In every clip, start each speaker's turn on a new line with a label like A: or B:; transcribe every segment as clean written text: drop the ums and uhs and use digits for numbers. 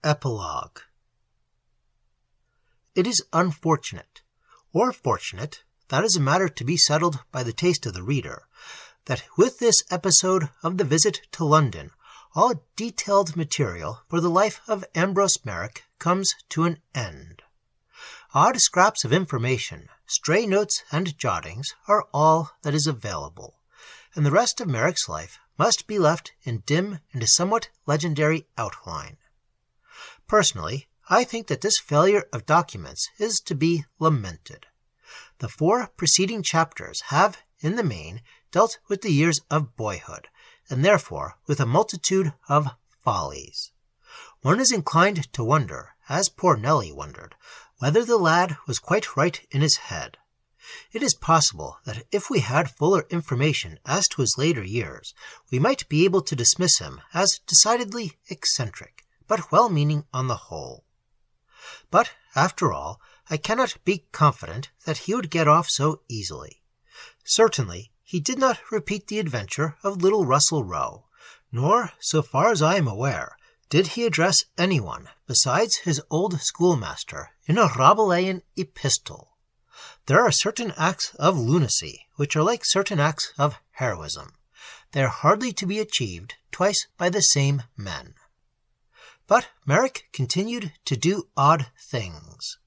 A: Epilogue. It is unfortunate, or fortunate, that is a matter to be settled by the taste of the reader, that with this episode of the visit to London, all detailed material for the life of Ambrose Merrick comes to an end. Odd scraps of information, stray notes and jottings are all that is available, and the rest of Merrick's life must be left in dim and somewhat legendary outline. Personally, I think that this failure of documents is to be lamented. The 4 preceding chapters have, in the main, dealt with the years of boyhood, and therefore with a multitude of follies. One is inclined to wonder, as poor Nelly wondered, whether the lad was quite right in his head. It is possible that if we had fuller information as to his later years, we might be able to dismiss him as decidedly eccentric, but well-meaning on the whole. But, after all, I cannot be confident that he would get off so easily. Certainly, he did not repeat the adventure of little Russell Rowe, nor, so far as I am aware, did he address anyone besides his old schoolmaster in a Rabelaisian epistle. There are certain acts of lunacy which are like certain acts of heroism. They are hardly to be achieved twice by the same men. But Merrick continued to do odd things.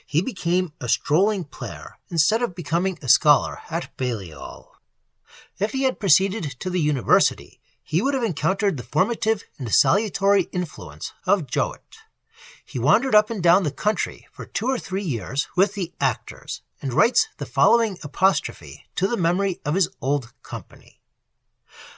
A: He became a strolling player instead of becoming a scholar at Balliol. If he had proceeded to the university, he would have encountered the formative and salutary influence of Jowett. He wandered up and down the country for 2 or 3 years with the actors, and writes the following apostrophe to the memory of his old company.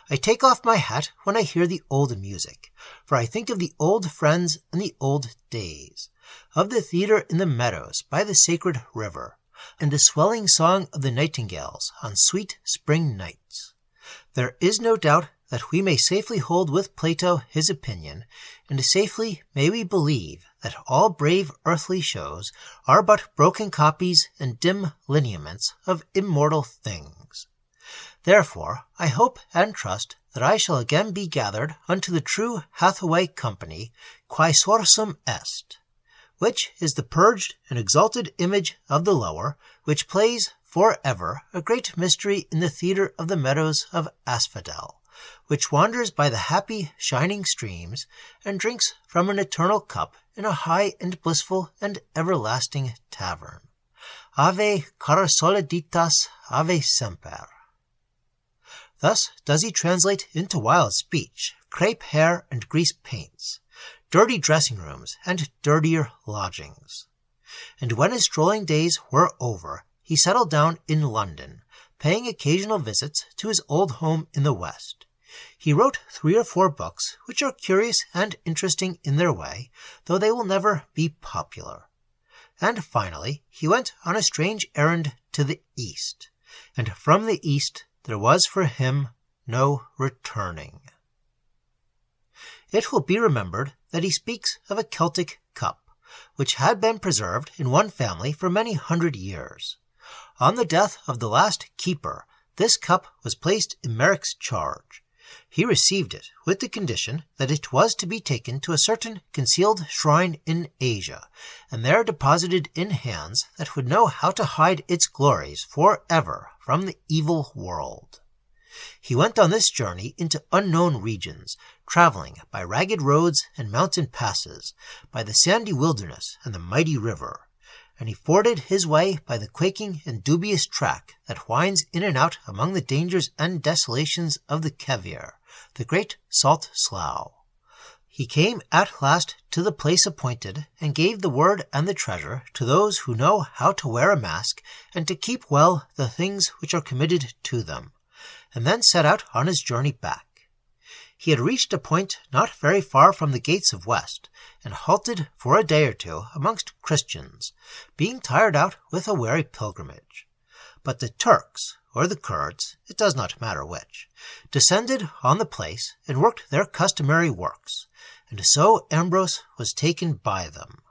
A: I take off my hat when I hear the old music, for I think of the old friends and the old days, of the theatre in the meadows by the sacred river, and the swelling song of the nightingales on sweet spring nights. There is no doubt that we may safely hold with Plato his opinion, and safely may we believe that all brave earthly shows are but broken copies and dim lineaments of immortal things. Therefore, I hope and trust that I shall again be gathered unto the true Hathaway company, quae sursum est, which is the purged and exalted image of the lower, which plays for ever a great mystery in the theatre of the meadows of Asphodel, which wanders by the happy shining streams, and drinks from an eternal cup in a high and blissful and everlasting tavern. Ave cara sodalitas, ave semper. Thus does he translate into wild speech crepe hair and grease paints, dirty dressing-rooms and dirtier lodgings. And when his strolling days were over, he settled down in London, paying occasional visits to his old home in the West. He wrote 3 or 4 books, which are curious and interesting in their way, though they will never be popular. And finally, he went on a strange errand to the East, and from the East there was for him no returning. It will be remembered that he speaks of a Celtic cup, which had been preserved in one family for many 100 years. On the death of the last keeper, this cup was placed in Merrick's charge. He received it with the condition that it was to be taken to a certain concealed shrine in Asia, and there deposited in hands that would know how to hide its glories for ever from the evil world. He went on this journey into unknown regions, traveling by ragged roads and mountain passes, by the sandy wilderness and the mighty river, and he forded his way by the quaking and dubious track that winds in and out among the dangers and desolations of the Kevir, the great salt slough. He came at last to the place appointed, and gave the word and the treasure to those who know how to wear a mask and to keep well the things which are committed to them, and then set out on his journey back. He had reached a point not very far from the gates of West, and halted for a day or 2 amongst Christians, being tired out with a weary pilgrimage. But the Turks, or the Kurds, it does not matter which, descended on the place and worked their customary works, and so Ambrose was taken by them.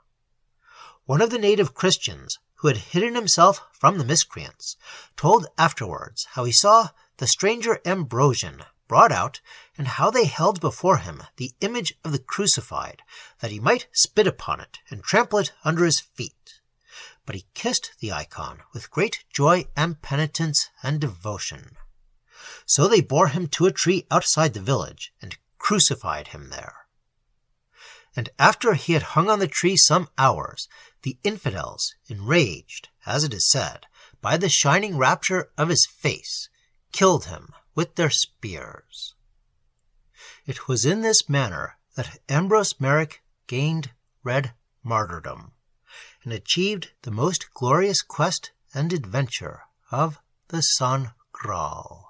A: One of the native Christians, who had hidden himself from the miscreants, told afterwards how he saw the stranger Ambrosian brought out, and how they held before him the image of the crucified, that he might spit upon it and trample it under his feet. But he kissed the icon with great joy and penitence and devotion. So they bore him to a tree outside the village, and crucified him there. And after he had hung on the tree some hours, the infidels, enraged, as it is said, by the shining rapture of his face, killed him with their spears. It was in this manner that Ambrose Merrick gained red martyrdom, and achieved the most glorious quest and adventure of the San Graal.